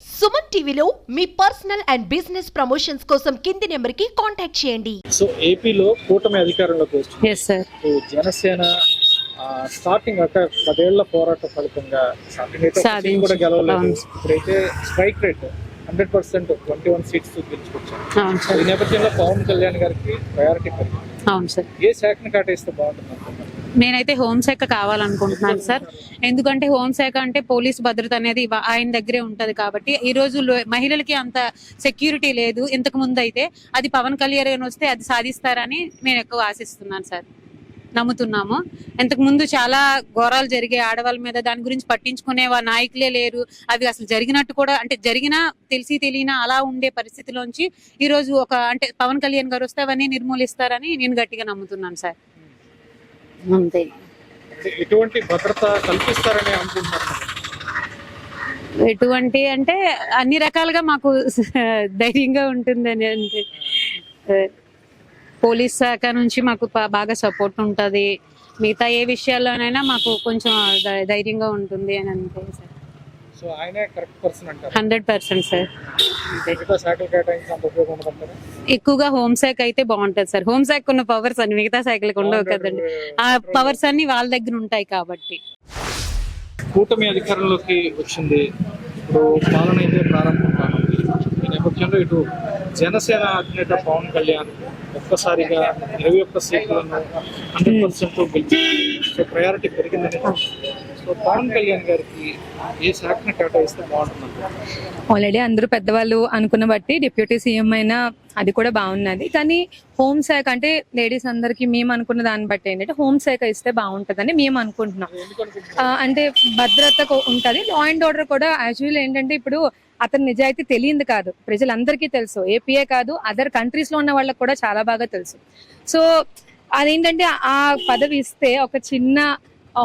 సుమన్ టీవీలో మీ personal and business promotions కోసం కింది నెంబర్కి కాంటాక్ట్ చేయండి. సో ఏపీలో కూటమి అధికారంలోకి వస్తుంది. Yes, sir. So Janasena starting ఒక 10 ఏళ్ల పోరాట ఫలితంగా స్టార్టింగ్ అయితే ఒక సీట్ కూడా గెలవలేదు. ఇప్పుడైతే స్ట్రైక్ రేట్ 100% 21 సీట్స్ గెలుచుకొచ్చారు. అవును ఈ సార్. నేపథ్యంలో పవన్ కళ్యాణ్ గారికి ప్రయారిటీ పెరిగింది. అవును సార్. ఏ శాఖను కాటేస్తే బాగుంటుంది అనుకుంటున్నారు? నేనైతే హోంశాఖ కావాలనుకుంటున్నాను సార్. ఎందుకంటే హోంశాఖ అంటే పోలీస్ భద్రత అనేది ఆయన దగ్గరే ఉంటది కాబట్టి ఈ రోజు మహిళలకి అంత సెక్యూరిటీ లేదు. ఇంతకు ముందు అయితే అది పవన్ కళ్యాణ్ వస్తే అది సాధిస్తారని నేను ఎక్కువ ఆశిస్తున్నాను సార్, నమ్ముతున్నాము. ఇంతకు ముందు చాలా ఘోరాలు జరిగే ఆడవాళ్ళ మీద, దాని గురించి పట్టించుకునే నాయకులే లేరు. అవి అసలు జరిగినట్టు కూడా, అంటే జరిగినా తెలిసి తెలియనా అలా ఉండే పరిస్థితిలోంచి ఈ రోజు అంటే పవన్ కళ్యాణ్ గారు వస్తే అవన్నీ నిర్మూలిస్తారని నేను గట్టిగా నమ్ముతున్నాను సార్. అంతే. ఎటువంటి భద్రత కల్పిస్తారని అనుకుంటున్నారు? ఎటువంటి అంటే అన్ని రకాలుగా మాకు ధైర్యంగా ఉంటుందని. అంటే పోలీస్ శాఖ నుంచి మాకు బాగా సపోర్ట్ ఉంటుంది. మిగతా ఏ విషయాల్లోనైనా మాకు కొంచెం ధైర్యంగా ఉంటుంది అని అంతే సార్. సో ఆయనే కరెక్ట్ పర్సన్ అంటారు. 100% సార్. మిగతా శాఖలు కేటాయించి అంత ఉపయోగం ఉండదంటారా? ఎక్కువగా హోంశాఖ అయితే బాగుంటది సార్. హోంశాఖ ఉన్న పవర్స్ అన్ని మిగతా శాఖలకు ఉండవు కదండి. ఆ పవర్స్ అన్ని వాళ్ళ దగ్గర ఉంటాయి కాబట్టి. కూటమి అధికారంలోకి వచ్చింది. ఇప్పుడు పాలన అయితే ప్రారంభం కానుంది. ఈ నేపథ్యంలో ఇటు జనసేన అధినేత పవన్ కళ్యాణ్ ఒక్కసారిగా 21 సీట్లను 100% గెలిచి సో ప్రయారిటీ పెరిగిందని. సో పవన్ కళ్యాణ్ గారికి ఏ శాఖను కేటాయిస్తే బాగుంటుంది? ఆల్రెడీ అందరూ పెద్దవాళ్ళు అనుకున్న బట్టి డిప్యూటీ సీఎం అయినా అది కూడా బాగున్నది. కానీ హోంశాఖ అంటే లేడీస్ అందరికి మేము అనుకున్న దాన్ని బట్టి ఏంటంటే హోంశాఖ ఇస్తే బాగుంటుందని మేము అనుకుంటున్నాం. అంటే భద్రత ఉంటుంది, లా అండ్ ఆర్డర్ కూడా. యాక్చువల్ ఏంటంటే ఇప్పుడు అతని నిజాయితీ తెలియంది కాదు, ప్రజలందరికీ తెలుసు. ఏపీఏ కాదు, అదర్ కంట్రీస్ లో ఉన్న వాళ్ళకి కూడా చాలా బాగా తెలుసు. సో అదేంటంటే ఆ పదవి ఇస్తే ఒక చిన్న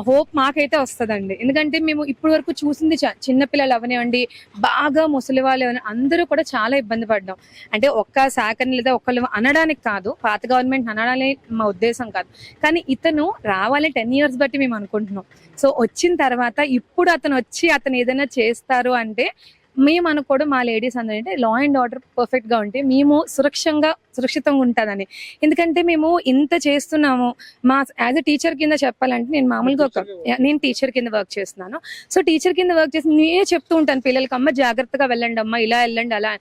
హోప్ మాకైతే వస్తుందండి. ఎందుకంటే మేము ఇప్పటి వరకు చూసింది చిన్నపిల్లలు అవనివ్వండి, బాగా ముసలి వాళ్ళు అందరూ కూడా చాలా ఇబ్బంది పడ్డాం. అంటే ఒక్క శాఖని లేదా ఒకళ్ళు అనడానికి కాదు, పాత గవర్నమెంట్ అనడాలే మా ఉద్దేశం కాదు. కానీ ఇతను రావాలి 10 years బట్టి మేము అనుకుంటున్నాం. సో వచ్చిన తర్వాత ఇప్పుడు అతను వచ్చి అతను ఏదైనా చేస్తారు అంటే మేము అనుకోవడం, మా లేడీస్ అందరూ అంటే లా అండ్ ఆర్డర్ పర్ఫెక్ట్ గా ఉంటే మేము సురక్షితంగా ఉంటుందని. ఎందుకంటే మేము ఇంత చేస్తున్నాము. మా యాజ్ ఎ టీచర్ కింద చెప్పాలంటే నేను మామూలుగా నేను టీచర్ కింద వర్క్ చేస్తున్నాను. సో టీచర్ కింద వర్క్ చేసి నేనే చెప్తూ ఉంటాను పిల్లలకి, అమ్మ జాగ్రత్తగా వెళ్ళండి అమ్మ, ఇలా వెళ్ళండి అలా.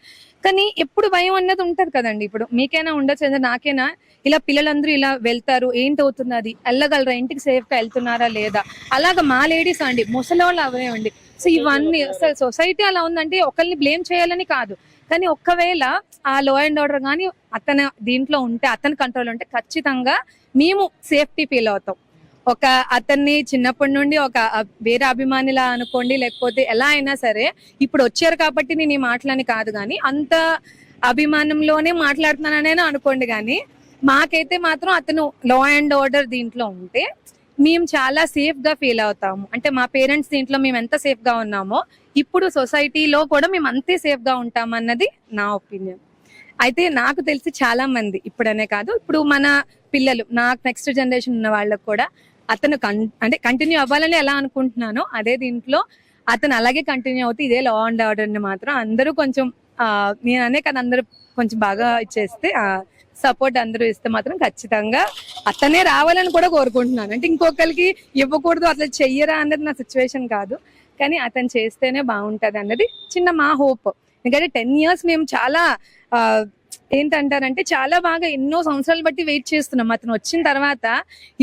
కానీ ఎప్పుడు భయం అన్నది ఉంటది కదండి. ఇప్పుడు మీకైనా ఉండొచ్చు, నాకైనా. ఇలా పిల్లలందరూ ఇలా వెళ్తారు, ఏంటవుతున్నది, వెళ్ళగలరా, ఇంటికి సేఫ్ గా వెళ్తున్నారా లేదా, అలాగా మా లేడీస్ అండి, ముసలోళ్ళు అవనివ్వండి. సో ఇవన్నీ సొసైటీ అలా ఉందంటే ఒకరిని బ్లేమ్ చేయాలని కాదు, కానీ ఒక్కవేళ ఆ లా అండ్ ఆర్డర్ కానీ అతను దీంట్లో ఉంటే, అతని కంట్రోల్ ఉంటే ఖచ్చితంగా మేము సేఫ్టీ ఫీల్ అవుతాం. ఒక అతన్ని చిన్నప్పటి నుండి ఒక వేరే అభిమానిలా అనుకోండి, లేకపోతే ఎలా అయినా సరే ఇప్పుడు వచ్చారు కాబట్టి నేను ఈ మాటలని కాదు, కానీ అంత అభిమానంలోనే మాట్లాడుతున్నాననే అనుకోండి. కానీ మాకైతే మాత్రం అతను లా అండ్ ఆర్డర్ దీంట్లో ఉంటే మేము చాలా సేఫ్ గా ఫీల్ అవుతాము. అంటే మా పేరెంట్స్ దీంట్లో మేము ఎంత సేఫ్ గా ఉన్నామో ఇప్పుడు సొసైటీలో కూడా మేము అంతే సేఫ్ గా ఉంటామన్నది నా ఒపీనియన్. అయితే నాకు తెలిసి చాలా మంది, ఇప్పుడనే కాదు, ఇప్పుడు మన పిల్లలు, నాకు నెక్స్ట్ జనరేషన్ ఉన్న వాళ్ళకు కూడా అతను అంటే కంటిన్యూ అవ్వాలని ఎలా అనుకుంటున్నానో అదే దీంట్లో అతను అలాగే కంటిన్యూ అవుతూ ఇదే లా అండ్ ఆర్డర్ ని మాత్రం అందరూ కొంచెం నేను అనే కదా, అందరూ కొంచెం బాగా ఇచ్చేస్తే సపోర్ట్ అందరూ ఇస్తే మాత్రం ఖచ్చితంగా అతనే రావాలని కూడా కోరుకుంటున్నాను. అంటే ఇంకొకరికి ఇవ్వకూడదు, అట్లా చెయ్యరా అన్నది నా సిచ్యువేషన్ కాదు, కానీ అతను చేస్తేనే బాగుంటది అన్నది చిన్న మా హోప్. ఎందుకంటే 10 years మేము చాలా ఏంటంటారంటే చాలా బాగా ఎన్నో సంవత్సరాలు బట్టి వెయిట్ చేస్తున్నాం. అతను వచ్చిన తర్వాత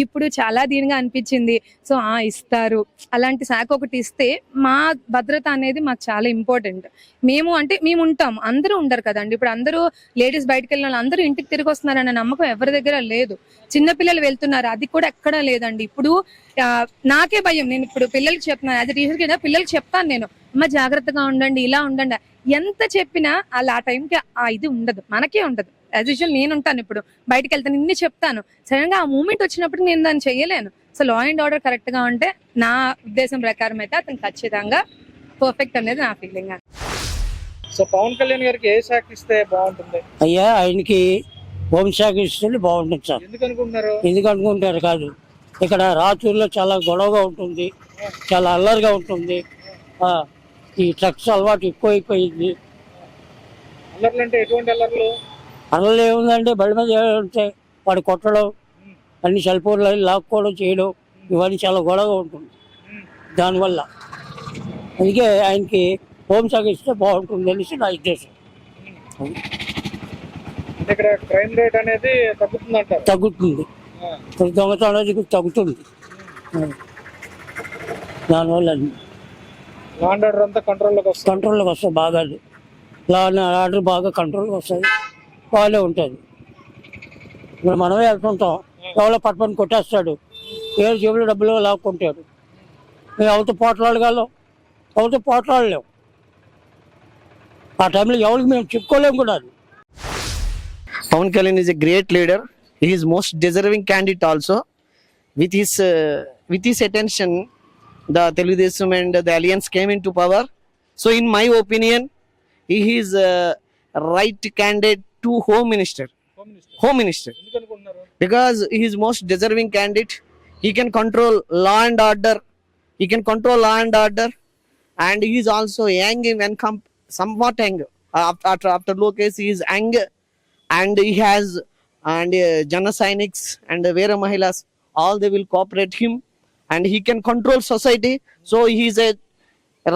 ఇప్పుడు చాలా దీనిగా అనిపించింది. సో ఇస్తారు, అలాంటి శాఖ ఒకటి ఇస్తే మా భద్రత అనేది మాకు చాలా ఇంపార్టెంట్. మేము ఉంటాం, అందరూ ఉండరు కదండి. ఇప్పుడు అందరూ లేడీస్ బయటకు వెళ్ళిన వాళ్ళు అందరూ ఇంటికి తిరిగి వస్తున్నారన్న నమ్మకం ఎవరి దగ్గర లేదు. చిన్నపిల్లలు వెళ్తున్నారు, అది కూడా ఎక్కడా లేదండి. ఇప్పుడు నాకే భయం. నేను ఇప్పుడు పిల్లలకి చెప్తున్నాను, అది టీచర్ కింద పిల్లలకి చెప్తాను నేను, అమ్మ జాగ్రత్తగా ఉండండి, ఇలా ఉండండి. ఎంత చెప్పినా అలా ఆ టైంకి ఇది ఉండదు, మనకే ఉండదు. యాజ్ యూజువల్ నేను ఉంటాను, ఇప్పుడు బయటకు వెళ్తాను, ఇన్ని చెప్తాను, సడన్ గా ఆ మూమెంట్ వచ్చినప్పుడు నేను దాన్ని చెయ్యలేను. So law and order correct గా ఉంటే నా ఉద్దేశం ప్రకారం అయితే అతను ఖచ్చితంగా పర్ఫెక్ట్ అనేది నా ఫీలింగ్. సో పవన్ కళ్యాణ్ గారికి ఏ శాఖ ఇస్తే బాగుంటుంది? అయ్యా ఆయనకి హోంశాఖ ఇస్తే బాగుంటుంది సార్. ఎందుకు అనుకుంటున్నారు? ఎందుకు అనుకుంటారు కాదు, ఇక్కడ రాత్రుల్లో చాలా గొడవగా ఉంటుంది, చాలా అల్లరిగా ఉంటుంది. ఈ డ్రగ్స్ అలవాటు ఎక్కువైపోయింది. అల్లర్లు అంటే ఎటువంటి అల్లర్లు? అల్లలు ఏముందంటే బడి మీద ఉంటాయి, వాడు కొట్టడం, అన్ని సెల్ ఫోన్లు లాక్కోవడం చేయడం, ఇవన్నీ చాలా గొడవగా ఉంటుంది. దానివల్ల అందుకే ఆయనకి హోంశాఖ ఇస్తే బాగుంటుంది అనేసి నా ఉద్దేశం. అంటే ఇక్కడ క్రైమ్ రేట్ అనేది తగ్గుతుంది అంటారు? తగ్గుతుంది, దొంగతనం అనేది తగ్గుతుంది. దానివల్ల లా అండ్ ఆర్డర్ అంతా కంట్రోల్లోకి వస్తుంది. కంట్రోల్లోకి వస్తుంది, బాగా లా అండ్ ఆర్డర్ బాగా కంట్రోల్కి వస్తుంది, బాగానే ఉంటుంది. ఇప్పుడు మనమే వెళ్తుంటాం, ఎవరో పట్టుకొని కొట్టేస్తాడు, ఏడు జేబులో డబ్బులు లాక్కుంటాడు, మేము ఎవరితో పోట్లాడగలం? ఎవరితో పోట్లాడలేము. ఆ టైంలో ఎవరికి మేము చెప్పుకోలేము కూడా. Pawan Kalyan is a great leader. He is most deserving candidate also. With his attention, the Telugudesam and the alliance came into power. So, in my opinion, he is a right candidate to Home Minister. Home Minister. ఎందుకు అనుకుంటున్నారు? Because he is most deserving candidate. He can control law and order. He can control law and order, and he is also young when somewhat young. After Lokesh, he is young. And he has Jana Sainiks and Vera Mahilas, all they will cooperate him, and he can control society. So he is a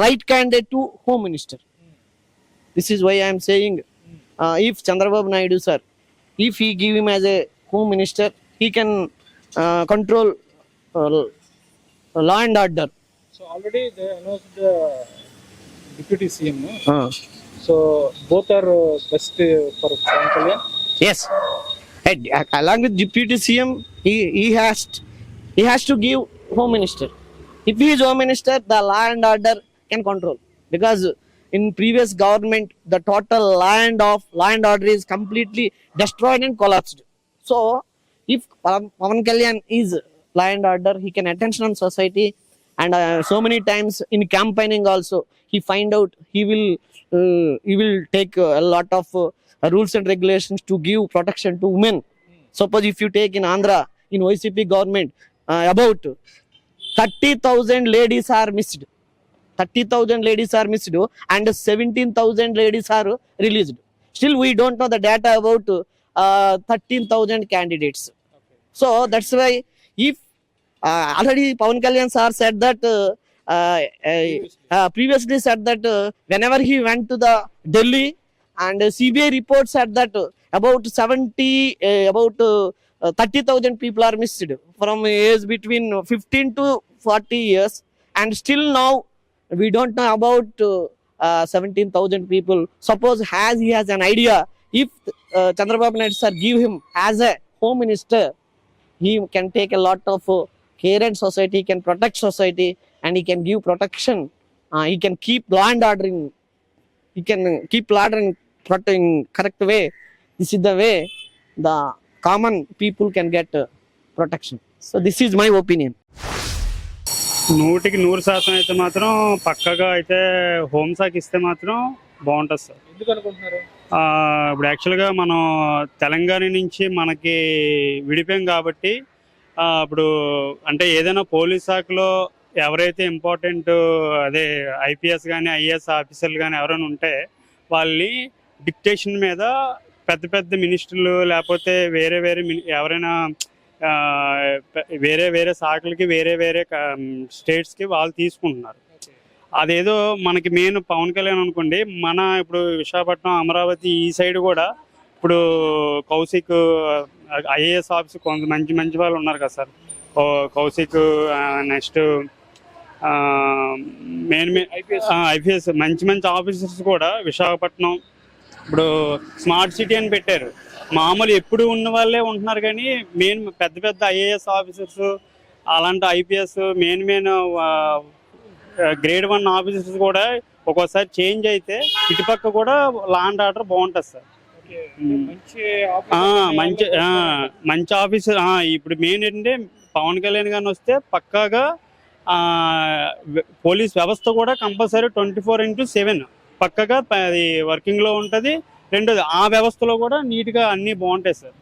right candidate to Home Minister. This is why I am saying, if Chandrababu Naidu sir, if he give him as a Home Minister, he can control law and order. So already they announced the deputy CM. So both are best for Pawan Kalyan. Yes, and along with deputy CM, he has to give Home Minister. If he is Home Minister, the law and order can control, because in previous government the total law and order is completely destroyed and collapsed. So if Pawan Kalyan is law and order, he can attention on society, and so many times in campaigning also he find out he will take a lot of rules and regulations to give protection to women. Suppose if you take in Andhra, in YCP government, about 30,000 ladies are missed. 30,000 ladies are missed, and 17,000 ladies are released. Still we don't know the data about 13,000 candidates. So that's why if already Pawan Kalyan sir said that previously said that whenever he went to the Delhi, and CBI report said that about 30,000 people are missed from age between 15 to 40 years, and still now we don't know about 17,000 people. Suppose he has an idea, if Chandrababu Naidu sir give him as a Home Minister, he can take a lot of care and society, he can protect society, and he can give protection. He can keep law and order in correct way. This is the way the common people can get protection. So this is my opinion. 100% అయితే మాత్రం పక్కగా అయితే హోంశాఖ ఇస్తే మాత్రం బాగుంటుంది sir. ఎందుకు అనుకుంటున్నారు? ఇప్పుడు యాక్చువల్గా మనం తెలంగాణ నుంచి మనకి విడిపోయాం కాబట్టి ఇప్పుడు అంటే ఏదైనా పోలీస్ శాఖలో ఎవరైతే ఇంపార్టెంట్ అదే ఐపీఎస్ కానీ ఐఏఎస్ ఆఫీసర్లు కానీ ఎవరైనా ఉంటే వాళ్ళని డిక్టేషన్ మీద పెద్ద పెద్ద మినిస్టర్లు లేకపోతే ఎవరైనా వేరే శాఖలకి వేరే స్టేట్స్కి వాళ్ళు తీసుకుంటున్నారు. అదేదో మనకి మెయిన్ పవన్ కళ్యాణ్ అనుకోండి, మన ఇప్పుడు విశాఖపట్నం అమరావతి ఈ సైడ్ కూడా ఇప్పుడు కౌశిక్ ఐఏఎస్ ఆఫీసర్ కొంత మంచి వాళ్ళు ఉన్నారు కదా సార్. కౌశిక్ నెక్స్ట్ ఐపీఎస్ మంచి ఆఫీసర్స్ కూడా విశాఖపట్నం ఇప్పుడు స్మార్ట్ సిటీ అని పెట్టారు. మామూలు ఎప్పుడు ఉన్న వాళ్ళే ఉంటున్నారు, కానీ మెయిన్ పెద్ద ఐఏఎస్ ఆఫీసర్స్ అలాంటి ఐపీఎస్ మెయిన్ గ్రేడ్ 1 ఆఫీసర్స్ కూడా ఒక్కోసారి చేంజ్ అయితే ఇటుపక్క కూడా లా అండ్ ఆర్డర్ బాగుంటుంది సార్. మంచి ఆఫీసర్. ఇప్పుడు మెయిన్ ఏంటంటే పవన్ కళ్యాణ్ గారిని వస్తే పక్కాగా పోలీస్ వ్యవస్థ కూడా కంపల్సరీ 24/7 పక్కగా అది వర్కింగ్లో ఉంటుంది. రెండోది ఆ వ్యవస్థలో కూడా నీట్గా అన్నీ బాగుంటాయి సార్.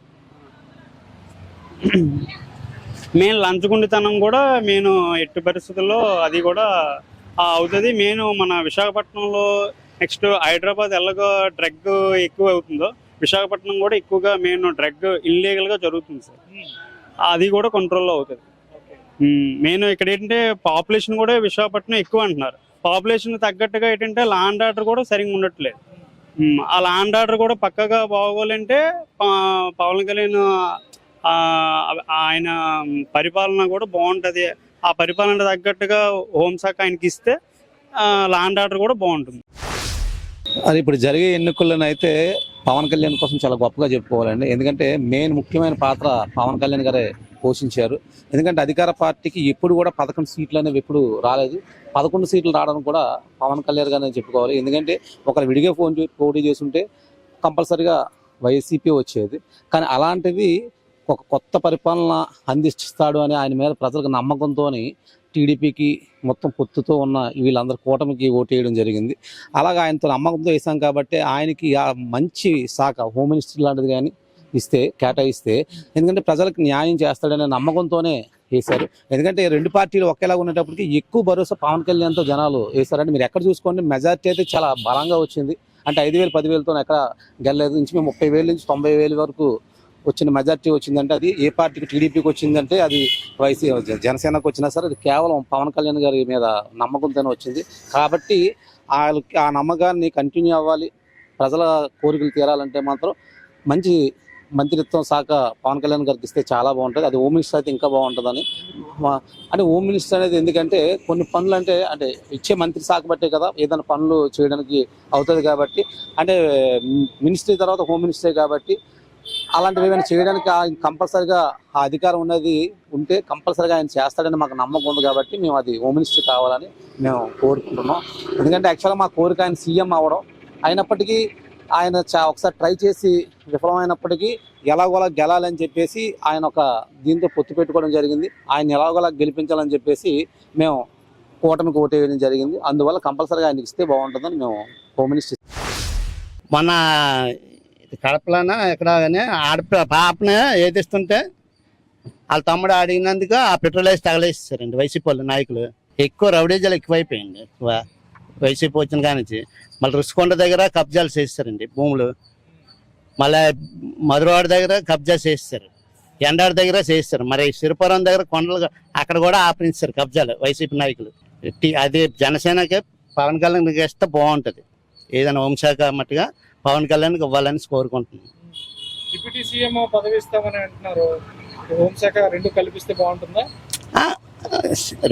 మెయిన్ లంచగొండితనం కూడా ఎట్టి పరిస్థితుల్లో అది కూడా అవుతుంది. మెయిన్ మన విశాఖపట్నంలో నెక్స్ట్ హైదరాబాద్ ఎలాగో డ్రగ్ ఎక్కువ అవుతుందో విశాఖపట్నం కూడా ఎక్కువగా మెయిన్ డ్రగ్ ఇల్లీగల్గా జరుగుతుంది సార్. అది కూడా కంట్రోల్లో అవుతుంది. మెయిన్ ఇక్కడ ఏంటంటే పాపులేషన్ కూడా విశాఖపట్నం ఎక్కువ అంటున్నారు. పాపులేషన్ తగ్గట్టుగా ఏంటంటే లా అండ్ ఆర్డర్ కూడా సరిగ్గా ఉండట్లేదు. ఆ లా అండ్ ఆర్డర్ కూడా పక్కగా బాగోవాలంటే పవన్ కళ్యాణ్ ఆయన పరిపాలన కూడా బాగుంటుంది. ఆ పరిపాలన తగ్గట్టుగా హోంశాఖ ఆయనకి ఇస్తే లా అండ్ ఆర్డర్ కూడా బాగుంటుంది. అది ఇప్పుడు జరిగే ఎన్నికల్లో అయితే పవన్ కళ్యాణ్ కోసం చాలా గొప్పగా చెప్పుకోవాలండి. ఎందుకంటే మెయిన్ ముఖ్యమైన పాత్ర పవన్ కళ్యాణ్ గారే పోషించారు. ఎందుకంటే అధికార పార్టీకి ఎప్పుడు కూడా 11 సీట్లు అనేవి ఎప్పుడు రాలేదు. 11 సీట్లు రావడం కూడా పవన్ కళ్యాణ్ గానే చెప్పుకోవాలి. ఎందుకంటే ఒకరు విడిగా పోటీ చేస్తుంటే కంపల్సరిగా వైసీపీ వచ్చేది. కానీ అలాంటిది ఒక కొత్త పరిపాలన అందిస్తాడు అని ఆయన మీద ప్రజలకు నమ్మకంతో టీడీపీకి మొత్తం పొత్తుతో ఉన్న వీళ్ళందరూ కూటమికి ఓటేయడం జరిగింది. అలాగే ఆయనతో నమ్మకంతో వేసాం కాబట్టి ఆయనకి ఆ మంచి శాఖ హోమ్ మినిస్టర్ లాంటిది కానీ కేటాయిస్తే ఎందుకంటే ప్రజలకు న్యాయం చేస్తాడనే నమ్మకంతోనే వేశారు. ఎందుకంటే రెండు పార్టీలు ఒకేలాగా ఉండేటప్పటికి ఎక్కువ భరోసా పవన్ కళ్యాణ్తో జనాలు వేశారంటే మీరు ఎక్కడ చూసుకోండి మెజార్టీ అయితే చాలా బలంగా వచ్చింది. అంటే 5,000 10,000తో ఎక్కడ గెలలేదు. నుంచి మేము 30,000 నుంచి 90,000 వరకు వచ్చిన మెజార్టీ వచ్చిందంటే అది ఏ పార్టీకి టీడీపీకి వచ్చిందంటే అది జనసేనకు వచ్చినా సరే అది కేవలం పవన్ కళ్యాణ్ గారి మీద నమ్మకంతోనే వచ్చింది. కాబట్టి ఆ నమ్మకాన్ని కంటిన్యూ అవ్వాలి. ప్రజల కోరికలు తీరాలంటే మాత్రం మంచి మంత్రిత్వం శాఖ పవన్ కళ్యాణ్ గారికి ఇస్తే చాలా బాగుంటుంది. అది హోమ్ మినిస్టర్ అయితే ఇంకా బాగుంటుందని. అంటే హోమ్ మినిస్టర్ అనేది ఎందుకంటే కొన్ని పనులు అంటే ఇచ్చే మంత్రి శాఖ బట్టే కదా ఏదైనా పనులు చేయడానికి అవుతుంది. కాబట్టి అంటే మినిస్ట్రీ తర్వాత హోమ్ మినిస్టరే కాబట్టి అలాంటివి ఏమైనా చేయడానికి కంపల్సరిగా ఆ అధికారం ఉన్నది ఉంటే కంపల్సరిగా ఆయన చేస్తాడని మాకు నమ్మకం ఉంది. కాబట్టి మేము అది హోమ్ మినిస్టర్ కావాలని మేము కోరుకుంటున్నాం. ఎందుకంటే యాక్చువల్గా మా కోరిక ఆయన సీఎం అవ్వడం. అయినప్పటికీ ఆయన ఒకసారి ట్రై చేసి విఫలమైనప్పటికీ ఎలాగోలా గెలాలని చెప్పేసి ఆయన ఒక దీంతో పొత్తు పెట్టుకోవడం జరిగింది. ఆయన ఎలాగోలా గెలిపించాలని చెప్పేసి మేము కూటమికి ఓటు వేయడం జరిగింది. అందువల్ల కంపల్సరిగా ఆయనకి ఇస్తే బాగుంటుందని మేము హోమ్ మినిస్టర్. మన కడపలోనే ఎక్కడ కానీ పాపని ఏదిస్తుంటే వాళ్ళ తమ్ముడు అడిగినందుకు ఆ పెట్రోల్ వేసి తగలేస్తారండి వైసీపీ వాళ్ళు నాయకులు. ఎక్కువ రౌడీజాలు ఎక్కువైపోయింది. ఎక్కువ వైసీపీ వచ్చిన కానించి మళ్ళీ రుషికొండ దగ్గర కబ్జాలు చేస్తారండి భూములు. మళ్ళీ మధురవాడ దగ్గర కబ్జా చేస్తారు. ఎండాడి దగ్గర చేస్తారు. మరి సిరిపురం దగ్గర కొండలు అక్కడ కూడా ఆపరించారు కబ్జాలు వైసీపీ నాయకులు. అది జనసేనకే పవన్ కళ్యాణ్కి ఇస్తే బాగుంటుంది. ఏదైనా హోంశాఖ మట్టుగా పవన్ కళ్యాణ్కి ఇవ్వాలని కోరుకుంటున్నాను. డిప్యూటీ సీఎం పదవి ఇస్తామని అంటున్నారు. హోంశాఖ రెండు కల్పిస్తే బాగుంటుందా?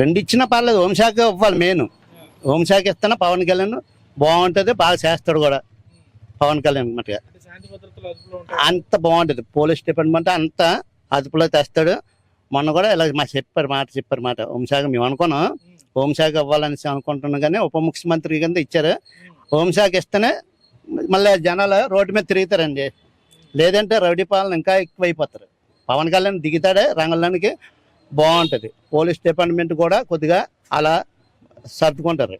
రెండు ఇచ్చినా పర్లేదు. హోంశాఖ ఇవ్వాలి. మెయిన్ హోంశాఖ ఇస్తానే పవన్ కళ్యాణ్ బాగుంటుంది. బాగా చేస్తాడు కూడా పవన్ కళ్యాణ్ మట్టుగా. అంత బాగుంటుంది. పోలీస్ డిపార్ట్మెంట్ అంత అదుపులో తెస్తాడు. మొన్న కూడా ఇలా చెప్పారు మాట హోంశాఖ మేము అనుకున్నాం హోంశాఖ ఇవ్వాలని అనుకుంటున్నాం. కానీ ఉప ముఖ్యమంత్రి కింద ఇచ్చారు. హోంశాఖ ఇస్తేనే మళ్ళీ జనాలు రోడ్డు మీద తిరుగుతారండి. లేదంటే రౌడీ పాలన ఇంకా ఎక్కువైపోతారు. పవన్ కళ్యాణ్ దిగుతాడే రంగంలోనికి బాగుంటుంది. పోలీస్ డిపార్ట్మెంట్ కూడా కొద్దిగా అలా సర్దుకుంటారు.